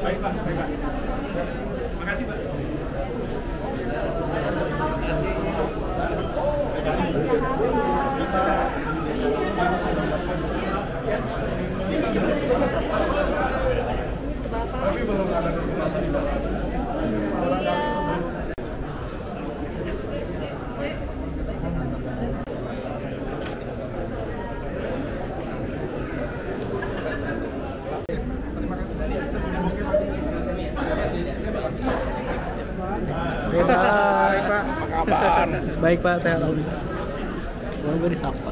Baik Pak, baik Pak. Makasih Pak. Tapi belum ada kesempatan Pak. Baik Pak, apa kabar? Baik Pak, saya alhamdulillah. Mau gue disapa.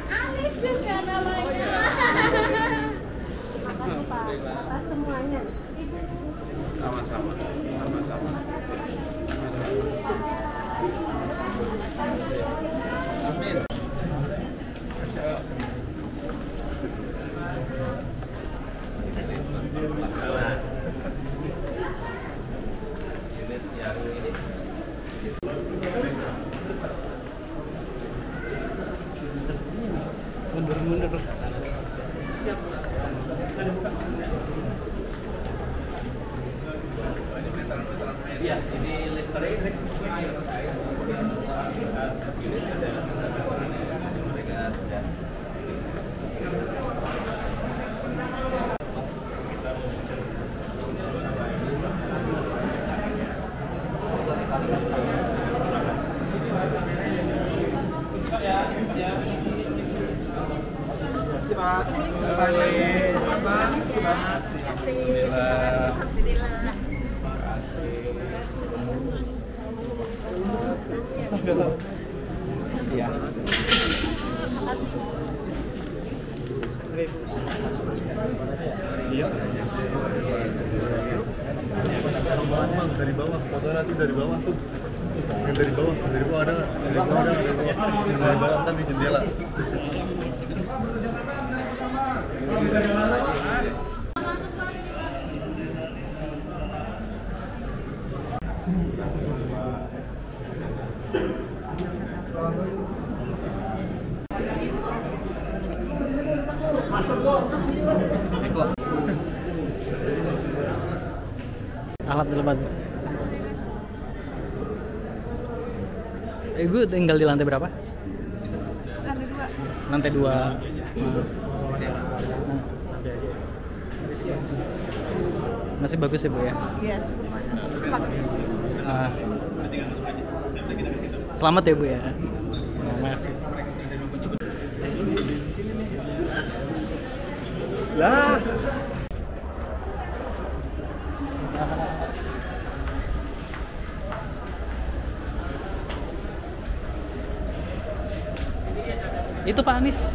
Anis juga namanya. Makasih Pak, atas semuanya. Sama-sama, sama-sama. Amin. Mundur. Siap. Iya, ini listrik. Mereka sudah. Pak. Terima kasih. Pak. Alhamdulillah. Ya. Iya. Dari bawah, foto nanti dari bawah tuh. Yang dari bawah ada, dari bawah kan di jendela. Alhamdulillah. Ibu tinggal di lantai berapa? Lantai 2. Masih bagus ya Bu ya? Iya. Selamat ya Bu ya. Makasih. Lah. Itu Pak Anies.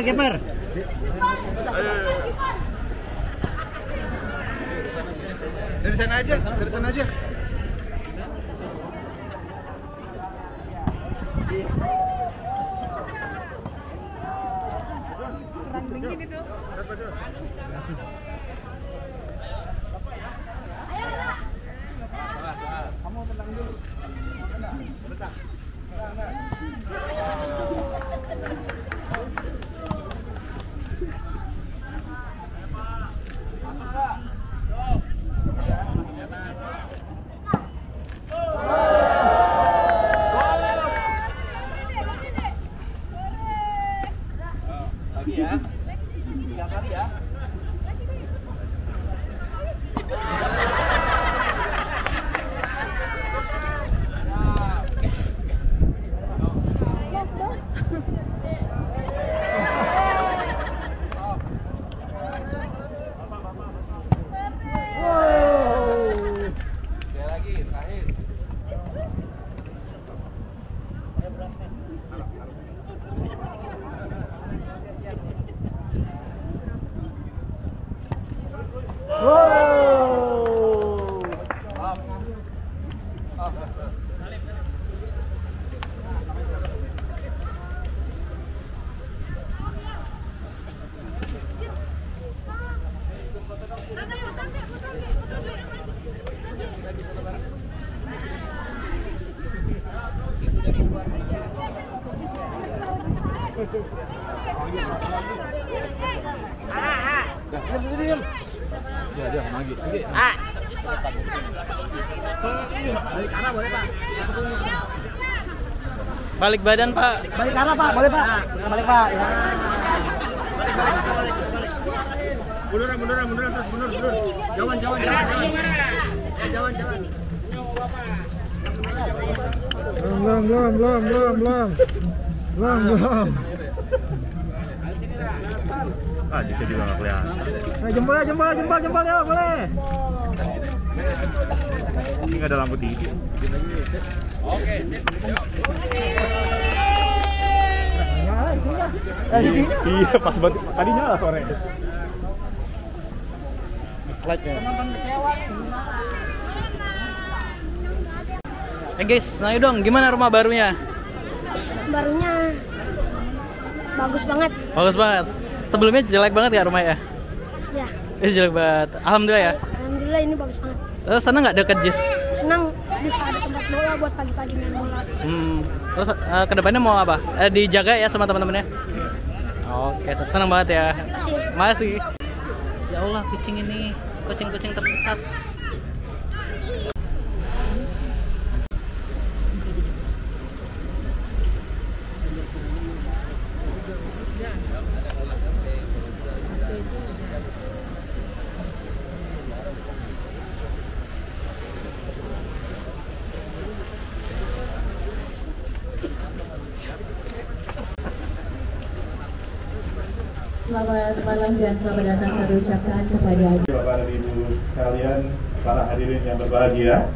Kiper. Dari sana aja. Kurang mungkin itu. Kamu tenang dulu. Bentar. Lagi ya. 3 kali ya. Balik badan, Pak. Balik arah, Pak. Boleh, Pak. Balik, Pak. Ya. Munduran terus mundur. Jauhan. Belum. Ah, bisa juga nggak kelihatan. Jempol ya, boleh. Ini nggak ada lampu tinggi. Oke, Iya, pas banget. Tadi nyala sore. Light-nya. Guys, nah dong, gimana rumah barunya? Barunya bagus banget. Bagus banget. Sebelumnya jelek banget ya rumahnya? Ya. Jelek banget. Alhamdulillah ya. Alhamdulillah ini bagus banget. Terus seneng nggak deket JIS? Senang bisa ada tempat bola buat pagi-pagi main bola. Terus kedepannya mau apa? Dijaga ya sama teman-temannya? Oke, senang banget ya. Masih. Ya Allah, kucing ini, kucing-kucing tersesat. Selamat malam dan selamat datang saya ucapkan kepada Bapak dan Ibu sekalian, para hadirin yang berbahagia.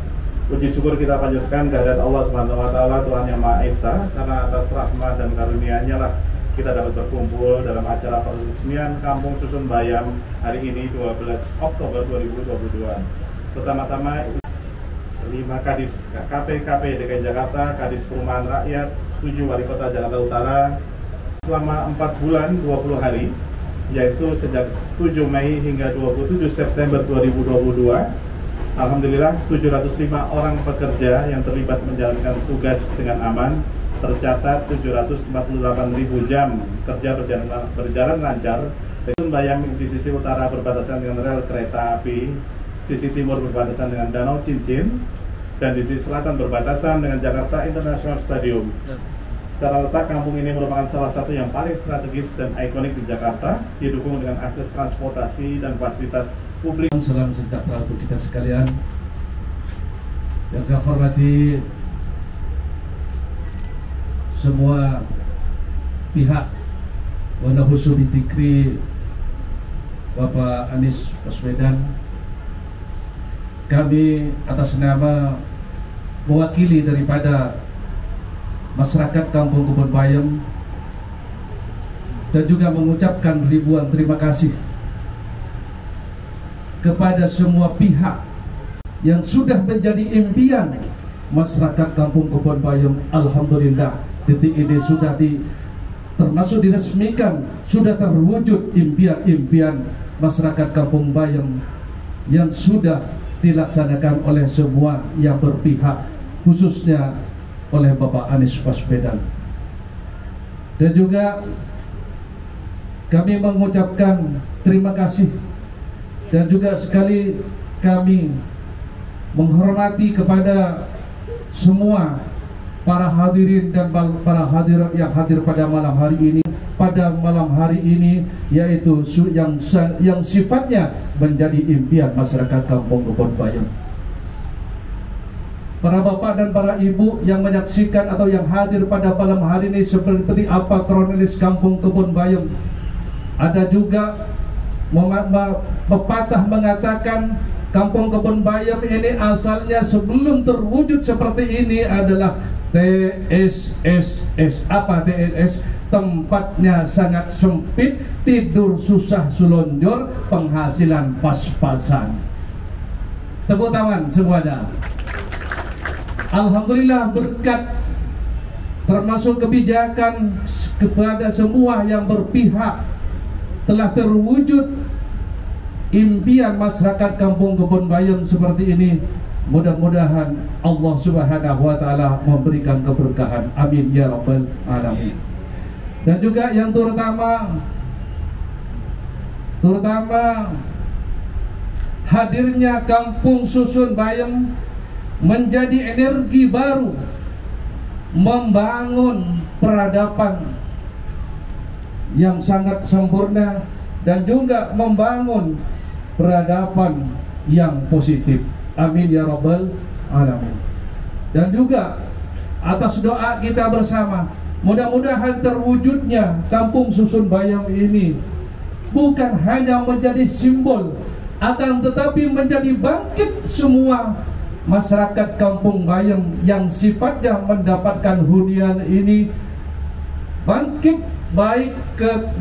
Puji syukur kita panjatkan kehadirat Allah Subhanahu wa taala, Tuhan yang Maha Esa, karena atas rahmat dan karunia-Nya lah kita dapat berkumpul dalam acara peresmian Kampung Susun Bayam hari ini 12 Oktober 2022. Pertama-tama 5 Kadis KPKP DKI Jakarta, Kadis Perumahan Rakyat, 7 Wali Kota Jakarta Utara selama 4 bulan 20 hari, yaitu sejak 7 Mei hingga 27 September 2022. Alhamdulillah 705 orang pekerja yang terlibat menjalankan tugas dengan aman, tercatat 748.000 jam kerja berjalan lancar. Susun Bayam di sisi utara berbatasan dengan rel kereta api, sisi timur berbatasan dengan Danau Cincin, dan di sisi selatan berbatasan dengan Jakarta International Stadium. Secara letak, kampung ini merupakan salah satu yang paling strategis dan ikonik di Jakarta, didukung dengan akses transportasi dan fasilitas publik. Salam sejahtera untuk kita sekalian. Yang saya hormati semua pihak, wa nahusu bitikri Bapak Anies Baswedan. Kami atas nama mewakili daripada masyarakat Kampung Kebon Bayam dan juga mengucapkan ribuan terima kasih kepada semua pihak yang sudah menjadi impian masyarakat Kampung Kebon Bayam. Alhamdulillah detik ini sudah termasuk diresmikan, sudah terwujud impian-impian masyarakat Kampung Bayam yang sudah dilaksanakan oleh semua yang berpihak, khususnya oleh Bapak Anies Baswedan. Dan juga kami mengucapkan terima kasih dan juga sekali kami menghormati kepada semua para hadirin dan para hadirat yang hadir pada malam hari ini. Pada malam hari ini, yaitu yang sifatnya menjadi impian masyarakat Kampung Kebon Bayam. Para bapak dan para ibu yang menyaksikan atau yang hadir pada malam hari ini, seperti apa kronologis Kampung Kebon Bayam. Ada juga pepatah mengatakan Kampung Kebon Bayam ini asalnya sebelum terwujud seperti ini adalah TSSS. Apa TSS? Tempatnya sangat sempit, tidur susah selonjor, penghasilan pas-pasan. Tepuk tangan semuanya. Alhamdulillah, berkat termasuk kebijakan kepada semua yang berpihak telah terwujud impian masyarakat Kampung Kebon Bayam seperti ini. Mudah-mudahan Allah Subhanahu wa Ta'ala memberikan keberkahan. Amin ya rabbal alamin. Dan juga yang terutama hadirnya Kampung Susun Bayam menjadi energi baru membangun peradaban yang sangat sempurna dan juga membangun peradaban yang positif. Amin ya rabbal alamin. Dan juga atas doa kita bersama, mudah-mudahan terwujudnya Kampung Susun Bayam ini bukan hanya menjadi simbol, akan tetapi menjadi bangkit semua masyarakat Kampung Bayam yang sifatnya mendapatkan hunian ini, bangkit baik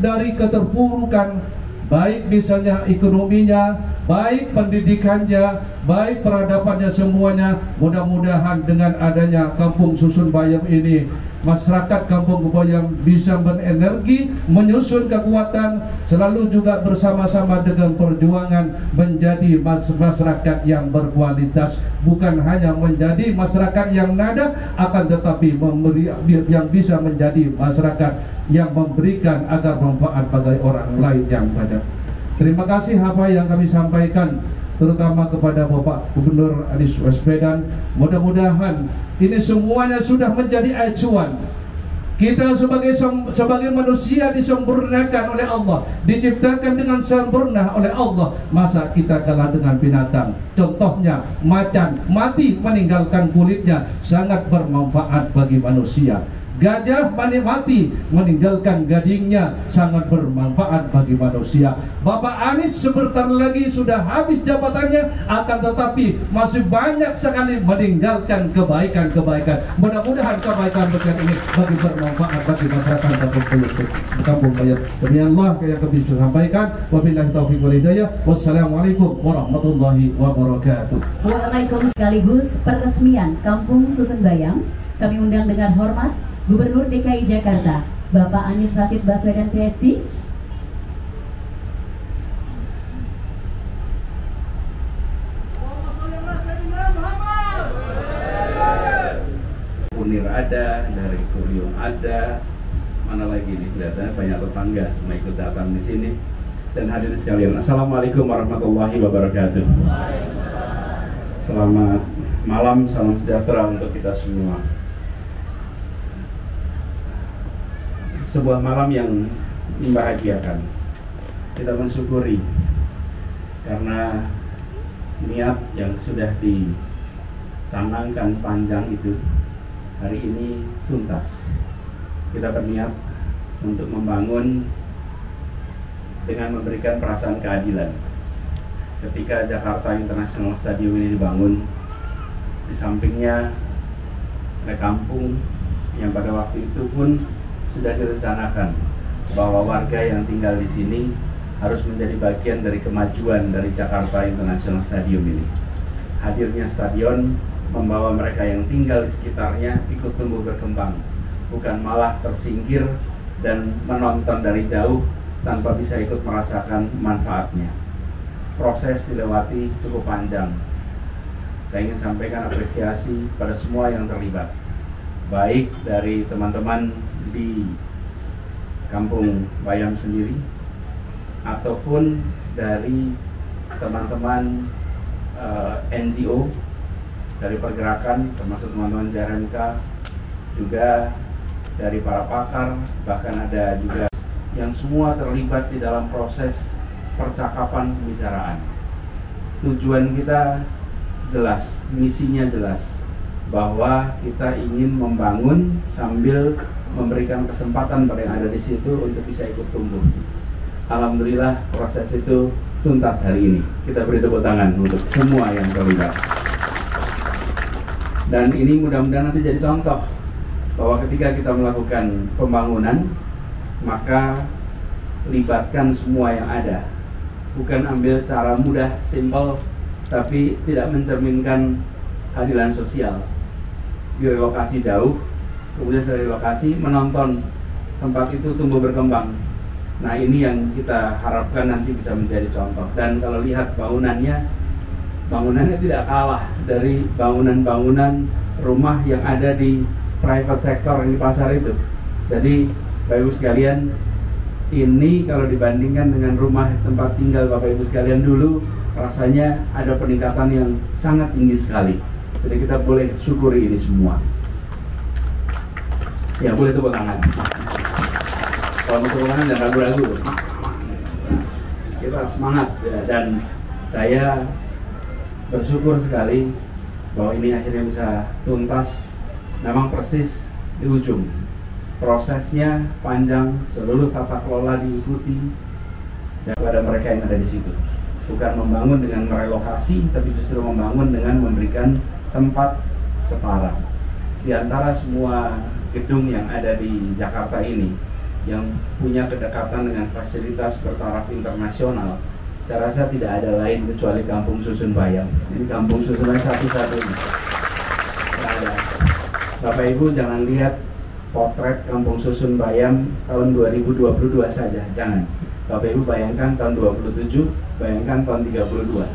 dari keterpurukan, baik misalnya ekonominya, baik pendidikannya, baik peradabannya, semuanya. Mudah-mudahan dengan adanya Kampung Susun Bayam ini, masyarakat Kampung Bayam bisa berenergi, menyusun kekuatan, selalu juga bersama-sama dengan perjuangan menjadi masyarakat yang berkualitas, bukan hanya menjadi masyarakat yang nada, akan tetapi yang bisa menjadi masyarakat yang memberikan agar manfaat bagi orang lain yang banyak. Terima kasih apa yang kami sampaikan, terutama kepada Bapak Gubernur Anies Baswedan. Mudah-mudahan ini semuanya sudah menjadi acuan. Kita sebagai manusia disempurnakan oleh Allah, diciptakan dengan sempurna oleh Allah. Masa kita kalah dengan binatang? Contohnya macan mati meninggalkan kulitnya, sangat bermanfaat bagi manusia. Gajah mati meninggalkan gadingnya, sangat bermanfaat bagi manusia. Bapak Anies sebentar lagi sudah habis jabatannya, akan tetapi masih banyak sekali meninggalkan kebaikan-kebaikan. Mudah-mudahan kebaikan-kebaikan ini bagi bermanfaat bagi masyarakat Kampung Bayam. Demi Allah yang kami sudah sampaikan. Wabillahi taufiq wal hidayah. Wassalamualaikum warahmatullahi wabarakatuh. Waalaikumsalam. Sekaligus peresmian Kampung Susun Bayam, kami undang dengan hormat Gubernur DKI Jakarta, Bapak Anies Rashid Baswedan PhD. Unir ada, dari Kurium ada, mana lagi nih, kelihatannya banyak tetangga semua ikut datang di sini. Dan hadirin sekalian, Assalamualaikum warahmatullahi wabarakatuh. Selamat malam, salam sejahtera untuk kita semua. Sebuah malam yang membahagiakan. Kita mensyukuri karena niat yang sudah dicanangkan panjang itu hari ini tuntas. Kita berniat untuk membangun dengan memberikan perasaan keadilan. Ketika Jakarta International Stadium ini dibangun, di sampingnya ada kampung yang pada waktu itu pun sudah direncanakan bahwa warga yang tinggal di sini harus menjadi bagian dari kemajuan dari Jakarta International Stadium ini. Hadirnya stadion membawa mereka yang tinggal di sekitarnya ikut tumbuh berkembang, bukan malah tersingkir dan menonton dari jauh tanpa bisa ikut merasakan manfaatnya. Proses dilewati cukup panjang. Saya ingin sampaikan apresiasi pada semua yang terlibat, baik dari teman-teman di Kampung Bayam sendiri ataupun dari teman-teman NGO dari pergerakan, termasuk teman-teman JRMK, juga dari para pakar, bahkan ada juga yang semua terlibat di dalam proses percakapan pembicaraan. Tujuan kita jelas, misinya jelas, bahwa kita ingin membangun sambil memberikan kesempatan pada yang ada di situ untuk bisa ikut tumbuh. Alhamdulillah proses itu tuntas hari ini. Kita beri tepuk tangan untuk semua yang terlibat. Dan ini mudah-mudahan nanti jadi contoh bahwa ketika kita melakukan pembangunan, maka libatkan semua yang ada. Bukan ambil cara mudah, simpel, tapi tidak mencerminkan keadilan sosial. Direlokasi jauh, kemudian dari lokasi menonton tempat itu tumbuh berkembang. Nah, ini yang kita harapkan nanti bisa menjadi contoh. Dan kalau lihat bangunannya tidak kalah dari bangunan-bangunan rumah yang ada di private sector di pasar itu. Jadi Bapak Ibu sekalian, ini kalau dibandingkan dengan rumah tempat tinggal Bapak Ibu sekalian dulu, rasanya ada peningkatan yang sangat tinggi sekali. Jadi kita boleh syukuri ini semua. Ya, boleh tepuk tangan. Kalau mau tepuk tangan jangan ragu-ragu. Kita semangat ya. Dan saya bersyukur sekali bahwa ini akhirnya bisa tuntas. Memang persis di ujung. Prosesnya panjang, seluruh tata kelola diikuti dan kepada mereka yang ada di situ. Bukan membangun dengan merelokasi, tapi justru membangun dengan memberikan tempat setara. Di antara semua gedung yang ada di Jakarta ini yang punya kedekatan dengan fasilitas bertaraf internasional, saya rasa tidak ada lain kecuali Kampung Susun Bayam. Ini Kampung Susun Bayam satu-satunya. Bapak Ibu jangan lihat potret Kampung Susun Bayam tahun 2022 saja, jangan. Bapak Ibu bayangkan tahun 27, bayangkan tahun 32.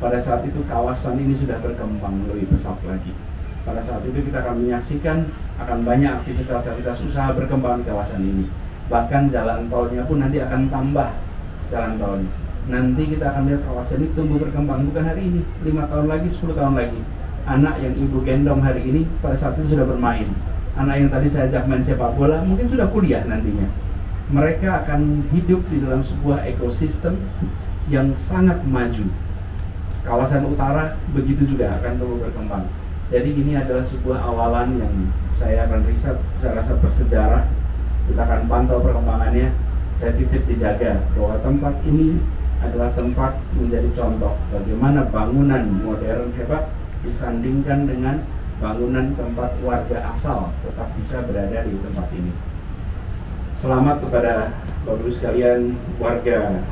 Pada saat itu kawasan ini sudah berkembang lebih pesat lagi. Pada saat itu kita akan menyaksikan akan banyak aktivitas usaha berkembang di kawasan ini. Bahkan jalan tolnya pun nanti akan tambah jalan tolnya. Nanti kita akan lihat kawasan ini tumbuh berkembang, bukan hari ini, 5 tahun lagi, 10 tahun lagi. Anak yang ibu gendong hari ini pada saat itu sudah bermain. Anak yang tadi saya ajak main sepak bola mungkin sudah kuliah nantinya. Mereka akan hidup di dalam sebuah ekosistem yang sangat maju. Kawasan utara begitu juga akan tumbuh berkembang. Jadi ini adalah sebuah awalan yang saya akan riset, saya rasa bersejarah. Kita akan pantau perkembangannya. Saya titip dijaga bahwa tempat ini adalah tempat menjadi contoh bagaimana bangunan modern hebat disandingkan dengan bangunan tempat warga asal tetap bisa berada di tempat ini. Selamat kepada Bapak Ibu sekalian warga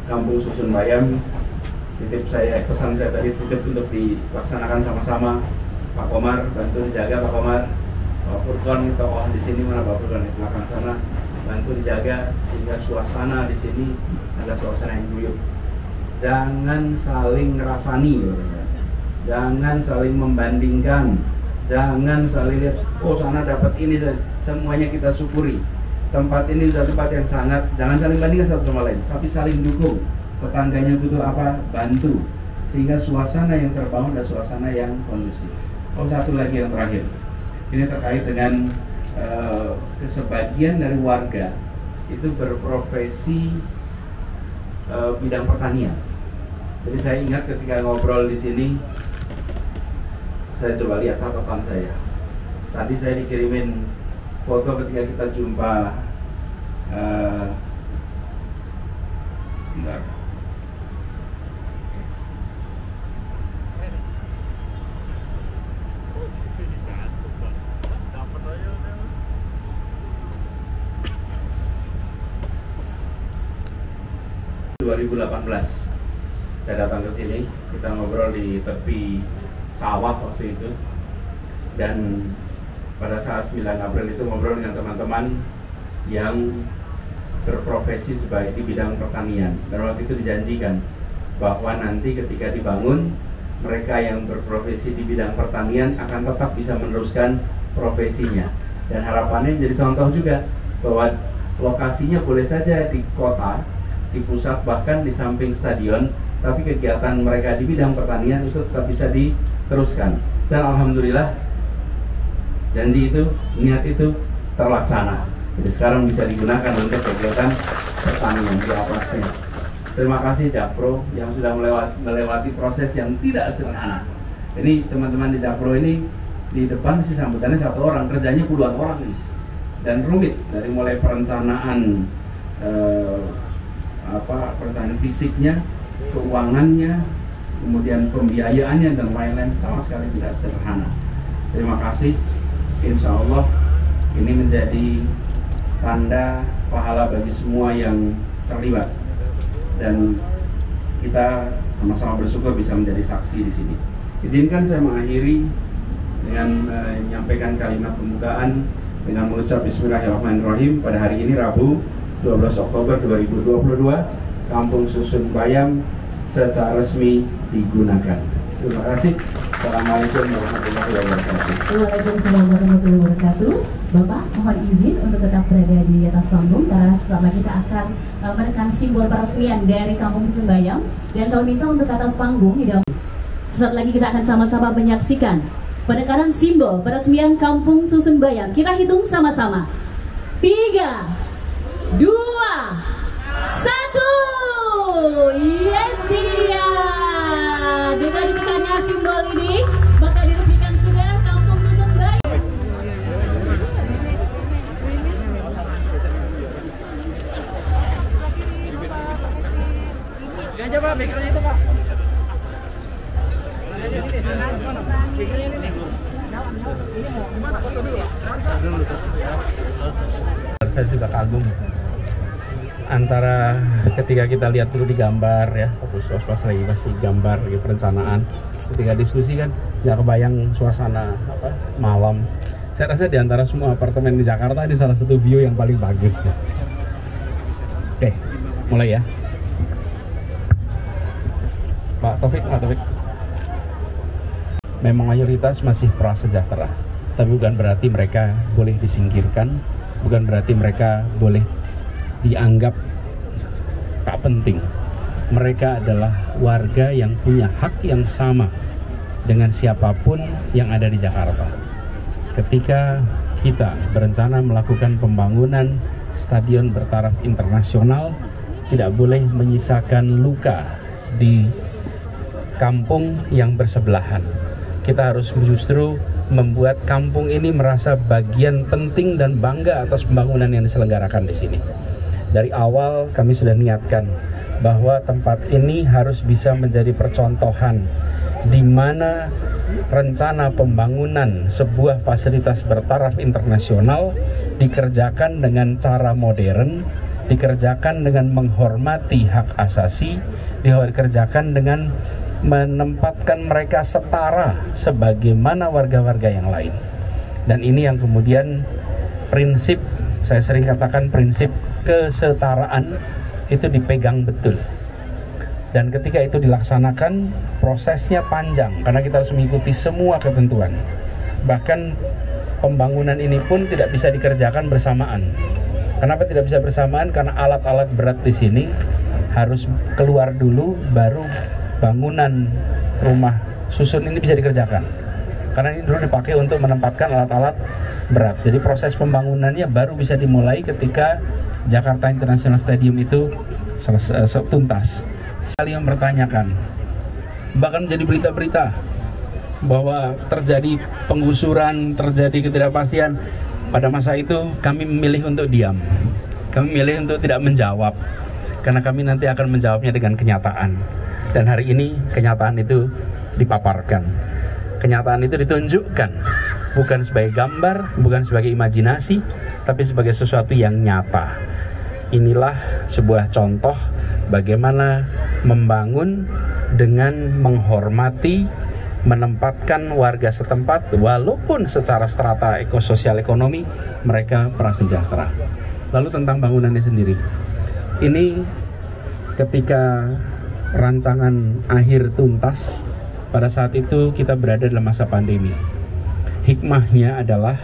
Kampung Susun Bayam. Pesan saya tadi titip untuk dilaksanakan sama-sama. Pak Komar bantu dijaga, Pak Komar. Pak Furqon tokoh di sini, mana Pak Furqon di belakang sana, bantu dijaga sehingga suasana di sini adalah suasana yang guyup. Jangan saling ngerasani, jangan saling membandingkan, jangan saling lihat, oh sana dapat ini, semuanya kita syukuri. Tempat ini sudah tempat yang sangat, jangan saling bandingkan satu sama lain, tapi saling dukung. Tetangganya butuh apa, bantu, sehingga suasana yang terbangun adalah suasana yang kondusif. Oh, satu lagi yang terakhir, ini terkait dengan sebagian dari warga itu berprofesi bidang pertanian. Jadi saya ingat ketika ngobrol di sini, saya coba lihat catatan saya. Tadi saya dikirimin foto ketika kita jumpa. Bentar. Saya datang ke sini, kita ngobrol di tepi sawah waktu itu, dan pada saat 9 April itu ngobrol dengan teman-teman yang berprofesi sebagai di bidang pertanian. Dan waktu itu dijanjikan bahwa nanti ketika dibangun, mereka yang berprofesi di bidang pertanian akan tetap bisa meneruskan profesinya. Dan harapannya menjadi contoh juga bahwa lokasinya boleh saja di kota, di pusat, bahkan di samping stadion, tapi kegiatan mereka di bidang pertanian itu tetap bisa diteruskan. Dan alhamdulillah janji itu, niat itu terlaksana. Jadi sekarang bisa digunakan untuk kegiatan pertanian di atasnya. Terima kasih Jakpro yang sudah melewati proses yang tidak sederhana. Ini teman-teman di Jakpro ini di depan sih sambutannya 1 orang, kerjanya puluhan orang ini. Dan rumit dari mulai perencanaan perencanaan fisiknya, keuangannya, kemudian pembiayaannya dan lain-lain, sama sekali tidak sederhana. Terima kasih. Insya Allah ini menjadi tanda pahala bagi semua yang terlibat, dan kita sama-sama bersyukur bisa menjadi saksi di sini. Izinkan saya mengakhiri dengan menyampaikan kalimat pembukaan dengan mengucap Bismillahirrahmanirrahim. Pada hari ini Rabu 12 Oktober 2022, Kampung Susun Bayam secara resmi digunakan. Terima kasih. Assalamualaikum warahmatullahi wabarakatuh. Waalaikumsalam warahmatullahi wabarakatuh. Bapak, mohon izin untuk tetap berada di atas panggung karena setelah kita akan menekan simbol peresmian dari Kampung Susun Bayam, dan kami minta untuk atas panggung di dalam. Sesaat lagi kita akan sama-sama menyaksikan penekanan simbol peresmian Kampung Susun Bayam. Kita hitung sama-sama. 3, 2, 1. Yes, iya. Dengan ditekannya simbol ini, maka diresmikan sudah Kampung Susun Bayam. Ganja Pak, backgroundnya itu Pak. Saya juga kagum antara ketika kita lihat dulu di gambar ya, fokus pas lagi masih gambar lagi perencanaan, ketika diskusi kan nggak kebayang suasana malam. Saya rasa di antara semua apartemen di Jakarta ini salah satu view yang paling bagus ya. Oke, mulai ya Pak Taufik. Memang mayoritas masih prasejahtera, tapi bukan berarti mereka boleh disingkirkan, bukan berarti mereka boleh dianggap tak penting. Mereka adalah warga yang punya hak yang sama dengan siapapun yang ada di Jakarta. Ketika kita berencana melakukan pembangunan stadion bertaraf internasional, tidak boleh menyisakan luka di kampung yang bersebelahan. Kita harus justru membuat kampung ini merasa bagian penting dan bangga atas pembangunan yang diselenggarakan di sini. Dari awal kami sudah niatkan bahwa tempat ini harus bisa menjadi percontohan di mana rencana pembangunan sebuah fasilitas bertaraf internasional dikerjakan dengan cara modern, dikerjakan dengan menghormati hak asasi, dikerjakan dengan menempatkan mereka setara sebagaimana warga-warga yang lain. Dan ini yang kemudian prinsip, saya sering katakan prinsip kesetaraan itu dipegang betul. Dan ketika itu dilaksanakan, prosesnya panjang karena kita harus mengikuti semua ketentuan. Bahkan pembangunan ini pun tidak bisa dikerjakan bersamaan. Kenapa tidak bisa bersamaan? Karena alat-alat berat di sini harus keluar dulu, baru bangunan rumah susun ini bisa dikerjakan. Karena ini dulu dipakai untuk menempatkan alat-alat berat. Jadi proses pembangunannya baru bisa dimulai ketika Jakarta International Stadium itu tuntas. Sekali yang bertanyakan, bahkan menjadi berita-berita bahwa terjadi penggusuran, terjadi ketidakpastian. Pada masa itu kami memilih untuk diam. Kami memilih untuk tidak menjawab, karena kami nanti akan menjawabnya dengan kenyataan. Dan hari ini kenyataan itu dipaparkan. Kenyataan itu ditunjukkan, bukan sebagai gambar, bukan sebagai imajinasi, tapi sebagai sesuatu yang nyata. Inilah sebuah contoh bagaimana membangun dengan menghormati, menempatkan warga setempat walaupun secara strata ekososial ekonomi mereka prasejahtera. Lalu tentang bangunannya sendiri, ini ketika rancangan akhir tuntas, pada saat itu kita berada dalam masa pandemi. Hikmahnya adalah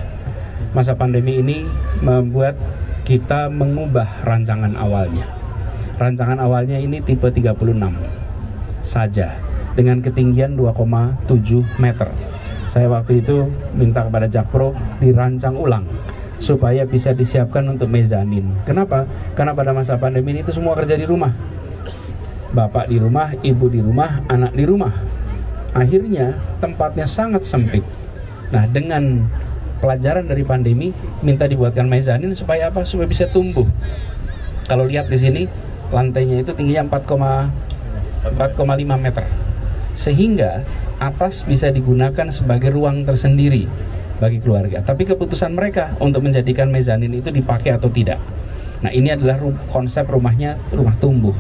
masa pandemi ini membuat kita mengubah rancangan awalnya. Rancangan awalnya ini tipe 36 saja dengan ketinggian 2,7 meter. Saya waktu itu minta kepada Jakpro dirancang ulang supaya bisa disiapkan untuk mezanin. Kenapa? Karena pada masa pandemi ini itu semua kerja di rumah. Bapak di rumah, ibu di rumah, anak di rumah. Akhirnya tempatnya sangat sempit. Nah, dengan pelajaran dari pandemi, minta dibuatkan mezanin supaya apa? Supaya bisa tumbuh. Kalau lihat di sini, lantainya itu tingginya 4,5 meter. Sehingga atas bisa digunakan sebagai ruang tersendiri bagi keluarga. Tapi keputusan mereka untuk menjadikan mezanin itu dipakai atau tidak. Nah, ini adalah konsep rumahnya, rumah tumbuh.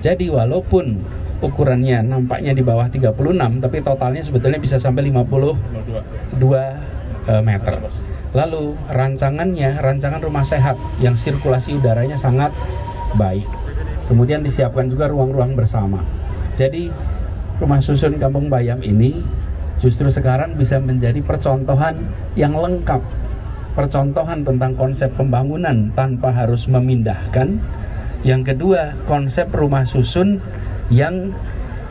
Jadi walaupun ukurannya nampaknya di bawah 36, tapi totalnya sebetulnya bisa sampai 52 meter. Lalu rancangan rumah sehat yang sirkulasi udaranya sangat baik. Kemudian disiapkan juga ruang-ruang bersama. Jadi rumah susun Kampung Bayam ini justru sekarang bisa menjadi percontohan yang lengkap. Percontohan tentang konsep pembangunan tanpa harus memindahkan. Yang kedua, konsep rumah susun yang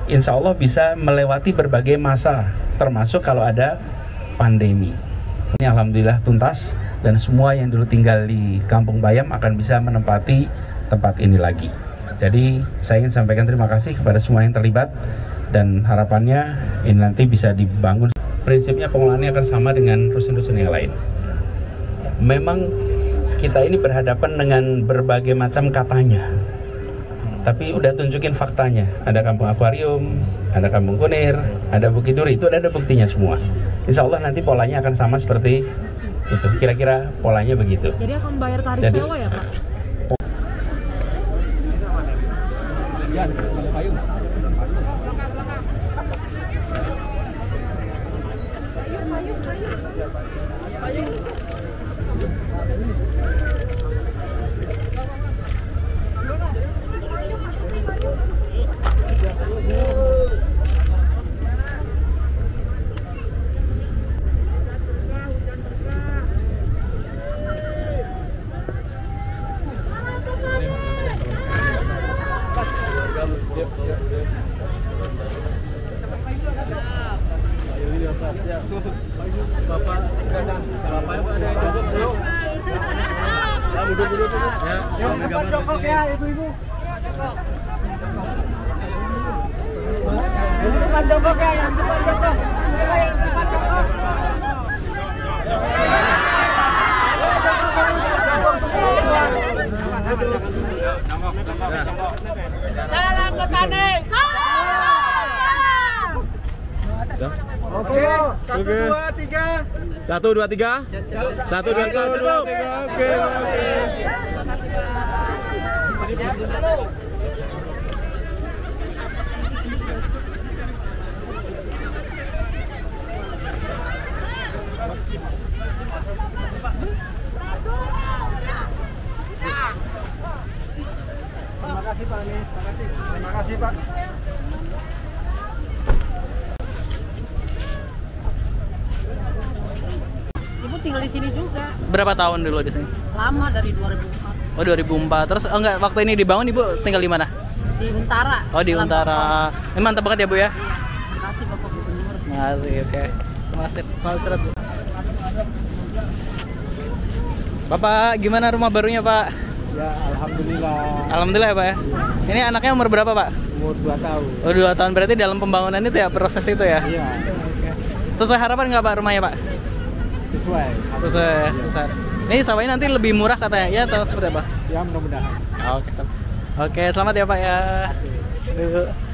insya Allah bisa melewati berbagai masa, termasuk kalau ada pandemi. Ini alhamdulillah tuntas, dan semua yang dulu tinggal di Kampung Bayam akan bisa menempati tempat ini lagi. Jadi saya ingin sampaikan terima kasih kepada semua yang terlibat, dan harapannya ini nanti bisa dibangun. Prinsipnya pengelolaannya akan sama dengan rusun-rusun yang lain. Memang kita ini berhadapan dengan berbagai macam katanya, tapi udah tunjukin faktanya. Ada Kampung Akuarium, ada Kampung Kunir, ada Bukit Duri, itu ada buktinya semua. Insya Allah nanti polanya akan sama seperti itu. Kira-kira polanya begitu. Jadi akan bayar tarif sewa ya, Pak? Depan jongkok ya, ibu-ibu. Depan jongkok ya, yang depan jongkok. Yang depan jongkok. Salam petani. Oke, 1, 2, 3. 1, 2, 3. 1, 2, 3. Cukup. Oke, terima kasih, Pak. Terima kasih, Pak. Terima kasih, Pak. Ibu tinggal di sini juga. Berapa tahun dulu di sini? Lama, dari 2004. Oh, 2004. Terus enggak, waktu ini dibangun Ibu tinggal di mana? Di Untara. Oh, di Untara. Ini mantap banget ya, Bu ya? Terima kasih Bapak Gubernur. Terima kasih, oke. Terima kasih. Selamat istirahat, Bu. Bapak, gimana rumah barunya, Pak? Ya, alhamdulillah. Alhamdulillah ya, Pak ya. Ini anaknya umur berapa, Pak? Umur 2 tahun. Oh, 2 tahun. Berarti dalam pembangunan itu ya, proses itu ya? Iya. Sesuai harapan nggak, Pak, rumahnya, Pak? Sesuai. Ini sawahnya nanti lebih murah katanya, ya atau seperti apa? Ya, mudah-mudahan. Oke, selamat ya, Pak ya. Aduh.